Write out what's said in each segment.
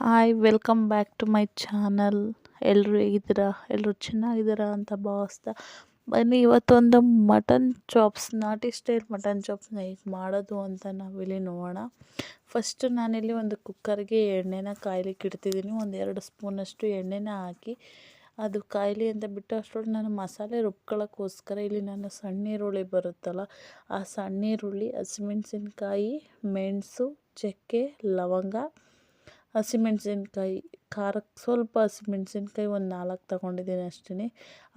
Hi welcome back to my channel. ಎಲ್ಲರೂ ಹೇಗಿದ್ದೀರಾ? ಎಲ್ಲರೂ ಚೆನ್ನಾಗಿದ್ದೀರಾ ಅಂತ ಭಾವಿಸ್ತಾ ಬನ್ನಿ ಇವತ್ತೊಂದು ಮಟನ್ ಚಾಪ್ಸ್, ನಾಟಿ ಸ್ಟೈಲ್ ಮಟನ್ ಚಾಪ್ಸ್ನ ಹೇಗೆ ಮಾಡೋದು ಅಂತ ನಾವಿಲ್ಲಿ ನೋಡೋಣ. ಫಸ್ಟು ನಾನಿಲ್ಲಿ ಒಂದು ಕುಕ್ಕರ್ಗೆ ಎಣ್ಣೆನ ಕಾಯ್ಲಿಕ್ಕೆ ಇಡ್ತಿದ್ದೀನಿ. ಒಂದು 2 ಸ್ಪೂನಷ್ಟು ಎಣ್ಣೆನ ಹಾಕಿ ಅದು ಕಾಯ್ಲಿ ಅಂತ ಬಿಟ್ಟು ಅಷ್ಟರೊಳಗೆ ನಾನು ಮಸಾಲೆ ರುಬ್ಕೊಳ್ಳೋಕ್ಕೋಸ್ಕರ ಇಲ್ಲಿ ನಾನು ಸಣ್ಣ ಈರುಳ್ಳಿ ಬರುತ್ತಲ್ಲ, ಆ ಸಣ್ಣ ಈರುಳ್ಳಿ, ಹಸಿಮೆಣಸಿನ್ಕಾಯಿ, ಮೆಣಸು, ಚಕ್ಕೆ, ಲವಂಗ, ಹಸಿಮೆಣಸಿನ್ಕಾಯಿ, ಖಾರಕ್ಕೆ ಸ್ವಲ್ಪ ಹಸಿಮೆಣಸಿನ್ಕಾಯಿ ಒಂದು 4 ತಗೊಂಡಿದ್ದೀನಿ ಅಷ್ಟೇ.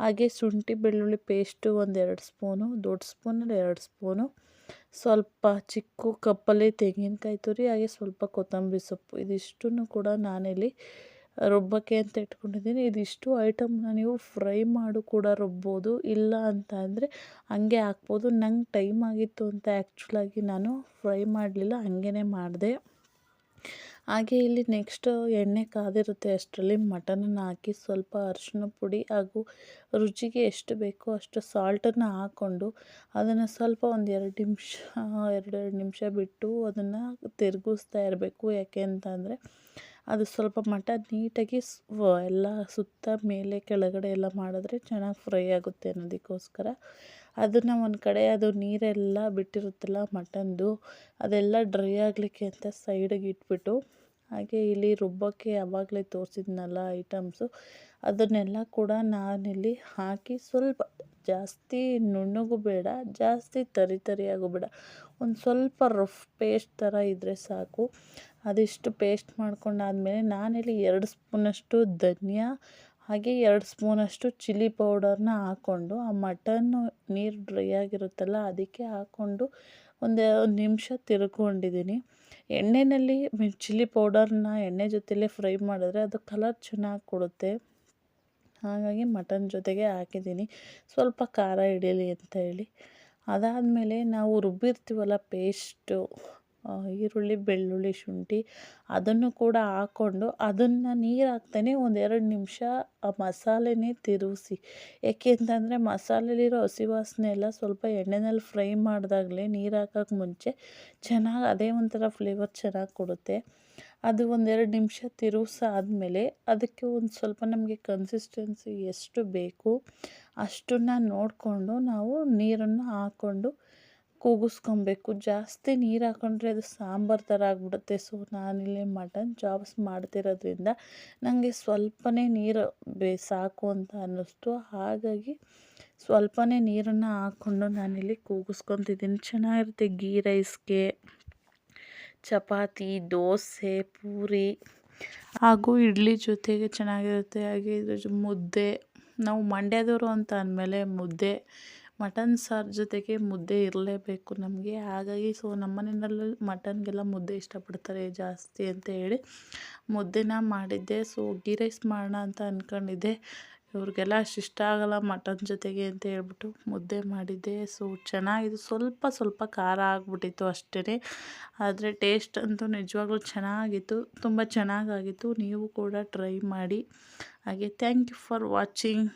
ಹಾಗೆ ಶುಂಠಿ ಬೆಳ್ಳುಳ್ಳಿ ಪೇಸ್ಟು ಒಂದು 2 ಸ್ಪೂನು, ದೊಡ್ಡ ಸ್ಪೂನಲ್ಲಿ 2 ಸ್ಪೂನು, ಸ್ವಲ್ಪ ಚಿಕ್ಕ ಕಪ್ಪಲ್ಲಿ ತೆಂಗಿನಕಾಯಿ ತುರಿ, ಹಾಗೆ ಸ್ವಲ್ಪ ಕೊತ್ತಂಬರಿ ಸೊಪ್ಪು, ಇದಿಷ್ಟನ್ನು ಕೂಡ ನಾನಿಲ್ಲಿ ರುಬ್ಬಕ್ಕೆ ಅಂತ ಇಟ್ಕೊಂಡಿದ್ದೀನಿ. ಇದಿಷ್ಟು ಐಟಮ್ನ ನೀವು ಫ್ರೈ ಮಾಡು ಕೂಡ ರುಬ್ಬೋದು, ಇಲ್ಲ ಅಂತ ಅಂದರೆ ಹಂಗೆ ಹಾಕ್ಬೋದು. ನಂಗೆ ಟೈಮ್ ಆಗಿತ್ತು ಅಂತ ಆ್ಯಕ್ಚುಲಾಗಿ ನಾನು ಫ್ರೈ ಮಾಡಲಿಲ್ಲ, ಹಾಗೇ ಮಾಡಿದೆ. ಹಾಗೆ ಇಲ್ಲಿ ನೆಕ್ಸ್ಟ್ ಎಣ್ಣೆ ಕಾದಿರುತ್ತೆ ಅಷ್ಟರಲ್ಲಿ ಮಟನನ್ನು ಹಾಕಿ ಸ್ವಲ್ಪ ಅರಿಶಿನ ಪುಡಿ ಹಾಗೂ ರುಚಿಗೆ ಎಷ್ಟು ಬೇಕೋ ಅಷ್ಟು ಸಾಲ್ಟನ್ನು ಹಾಕ್ಕೊಂಡು ಅದನ್ನು ಸ್ವಲ್ಪ ಒಂದು 2 ನಿಮಿಷ ಬಿಟ್ಟು ಅದನ್ನು ತಿರುಗಿಸ್ತಾ ಇರಬೇಕು. ಯಾಕೆ ಅಂತಂದರೆ ಅದು ಸ್ವಲ್ಪ ಮಟನ್ ನೀಟಾಗಿ ಎಲ್ಲ ಸುತ್ತ ಮೇಲೆ ಕೆಳಗಡೆ ಎಲ್ಲ ಮಾಡಿದ್ರೆ ಚೆನ್ನಾಗಿ ಫ್ರೈ ಆಗುತ್ತೆ ಅನ್ನೋದಕ್ಕೋಸ್ಕರ ಅದನ್ನು ಒಂದು ಕಡೆ ಅದು ನೀರೆಲ್ಲ ಬಿಟ್ಟಿರುತ್ತಲ್ಲ ಮಟನ್ದು, ಅದೆಲ್ಲ ಡ್ರೈ ಆಗಲಿಕ್ಕೆ ಅಂತ ಸೈಡಿಗೆ ಇಟ್ಬಿಟ್ಟು, ಹಾಗೆ ಇಲ್ಲಿ ರುಬ್ಬಕ್ಕೆ ಆವಾಗಲೇ ತೋರಿಸಿದ್ನಲ್ಲ ಐಟಮ್ಸು, ಅದನ್ನೆಲ್ಲ ಕೂಡ ನಾನಿಲ್ಲಿ ಹಾಕಿ ಸ್ವಲ್ಪ ಜಾಸ್ತಿ ನುಣ್ಣಗೂ ಬೇಡ, ಜಾಸ್ತಿ ತರಿಯಾಗೂ ಬೇಡ, ಒಂದು ಸ್ವಲ್ಪ ರಫ್ ಪೇಸ್ಟ್ ಥರ ಇದ್ದರೆ ಸಾಕು. ಅದಿಷ್ಟು ಪೇಸ್ಟ್ ಮಾಡ್ಕೊಂಡಾದಮೇಲೆ ನಾನಿಲ್ಲಿ 2 ಸ್ಪೂನಷ್ಟು ಧನಿಯಾ ಹಾಗೆ 2 ಸ್ಪೂನಷ್ಟು ಚಿಲ್ಲಿ ಪೌಡರ್ನ ಹಾಕ್ಕೊಂಡು ಆ ಮಟನ್ನು ನೀರು ಡ್ರೈ ಆಗಿರುತ್ತಲ್ಲ ಅದಕ್ಕೆ ಹಾಕ್ಕೊಂಡು ಒಂದು ನಿಮಿಷ ತಿರ್ಕೊಂಡಿದ್ದೀನಿ. ಎಣ್ಣೆಯಲ್ಲಿ ಚಿಲ್ಲಿ ಪೌಡರ್ನ ಎಣ್ಣೆ ಜೊತೆಲೇ ಫ್ರೈ ಮಾಡಿದ್ರೆ ಅದು ಕಲರ್ ಚೆನ್ನಾಗಿ ಕೊಡುತ್ತೆ. ಹಾಗಾಗಿ ಮಟನ್ ಜೊತೆಗೆ ಹಾಕಿದ್ದೀನಿ, ಸ್ವಲ್ಪ ಖಾರ ಹಿಡೀಲಿ ಅಂತ ಹೇಳಿ. ಅದಾದಮೇಲೆ ನಾವು ರುಬ್ಬಿರ್ತೀವಲ್ಲ ಪೇಸ್ಟು, ಈರುಳ್ಳಿ, ಬೆಳ್ಳುಳ್ಳಿ, ಶುಂಠಿ, ಅದನ್ನು ಕೂಡ ಹಾಕ್ಕೊಂಡು ಅದನ್ನು ನೀರು ಹಾಕ್ತಾನೆ ಒಂದು 2 ನಿಮಿಷ ಆ ಮಸಾಲೆನೇ ತಿರುಗಿಸಿ. ಏಕೆ ಅಂತಂದರೆ ಮಸಾಲೆಲಿರೋ ಹಸಿ ವಾಸನೆ ಎಲ್ಲ ಸ್ವಲ್ಪ ಎಣ್ಣೆಯಲ್ಲಿ ಫ್ರೈ ಮಾಡಿದಾಗಲೇ ನೀರು ಹಾಕೋಕ್ಕೆ ಮುಂಚೆ ಚೆನ್ನಾಗಿ ಅದೇ ಒಂಥರ ಫ್ಲೇವರ್ ಚೆನ್ನಾಗಿ ಕೊಡುತ್ತೆ. ಅದು ಒಂದು 2 ನಿಮಿಷ ತಿರುಗಿಸಾದ್ಮೇಲೆ ಅದಕ್ಕೆ ಒಂದು ಸ್ವಲ್ಪ ನಮಗೆ ಕನ್ಸಿಸ್ಟೆನ್ಸಿ ಎಷ್ಟು ಬೇಕು ಅಷ್ಟನ್ನು ನೋಡಿಕೊಂಡು ನಾವು ನೀರನ್ನು ಹಾಕ್ಕೊಂಡು ಕೂಗಿಸ್ಕೊಬೇಕು. ಜಾಸ್ತಿ ನೀರು ಹಾಕ್ಕೊಂಡ್ರೆ ಅದು ಸಾಂಬಾರು ಥರ ಆಗಿಬಿಡುತ್ತೆ. ಸೊ ನಾನಿಲ್ಲಿ ಮಟನ್ ಚಾಪ್ಸ್ ಮಾಡ್ತಿರೋದ್ರಿಂದ ನನಗೆ ಸ್ವಲ್ಪನೇ ನೀರು ಸಾಕು ಅಂತ ಅನ್ನಿಸ್ತು. ಹಾಗಾಗಿ ಸ್ವಲ್ಪನೇ ನೀರನ್ನು ಹಾಕ್ಕೊಂಡು ನಾನಿಲ್ಲಿ ಕೂಗಿಸ್ಕೊತಿದ್ದೀನಿ. ಚೆನ್ನಾಗಿರುತ್ತೆ ಗೀ ರೈಸ್ಗೆ, ಚಪಾತಿ, ದೋಸೆ, ಪೂರಿ ಹಾಗೂ ಇಡ್ಲಿ ಜೊತೆಗೆ ಚೆನ್ನಾಗಿರುತ್ತೆ. ಹಾಗೆ ಇದ್ರ ಮುದ್ದೆ, ನಾವು ಮಂಡ್ಯದವರು ಅಂತ ಅಂದಮೇಲೆ ಮುದ್ದೆ, ಮಟನ್ ಸಾರು ಜೊತೆಗೆ ಮುದ್ದೆ ಇರಲೇಬೇಕು ನಮಗೆ. ಹಾಗಾಗಿ ನಮ್ಮ ಮನೆಯಲ್ಲಿ ಮಟನ್ಗೆಲ್ಲ ಮುದ್ದೆ ಇಷ್ಟಪಡ್ತಾರೆ ಜಾಸ್ತಿ ಅಂತ ಹೇಳಿ ಮುದ್ದೆನ ಮಾಡಿದ್ದೆ. ಗೀ ರೈಸ್ ಮಾಡೋಣ ಅಂತ ಅಂದ್ಕೊಂಡಿದ್ದೆ, ಇವ್ರಿಗೆಲ್ಲ ಅಷ್ಟು ಇಷ್ಟ ಆಗೋಲ್ಲ ಮಟನ್ ಜೊತೆಗೆ ಅಂತ ಹೇಳ್ಬಿಟ್ಟು ಮುದ್ದೆ ಮಾಡಿದ್ದೆ. ಚೆನ್ನಾಗಿದ್ದು, ಸ್ವಲ್ಪ ಖಾರ ಆಗಿಬಿಟ್ಟಿತ್ತು ಅಷ್ಟೇ. ಆದರೆ ಟೇಸ್ಟ್ ಅಂತೂ ನಿಜವಾಗ್ಲೂ ಚೆನ್ನಾಗಿತ್ತು, ತುಂಬ ಚೆನ್ನಾಗಾಗಿತ್ತು. ನೀವು ಕೂಡ ಟ್ರೈ ಮಾಡಿ. ಹಾಗೆ ಥ್ಯಾಂಕ್ ಯು ಫಾರ್ ವಾಚಿಂಗ್.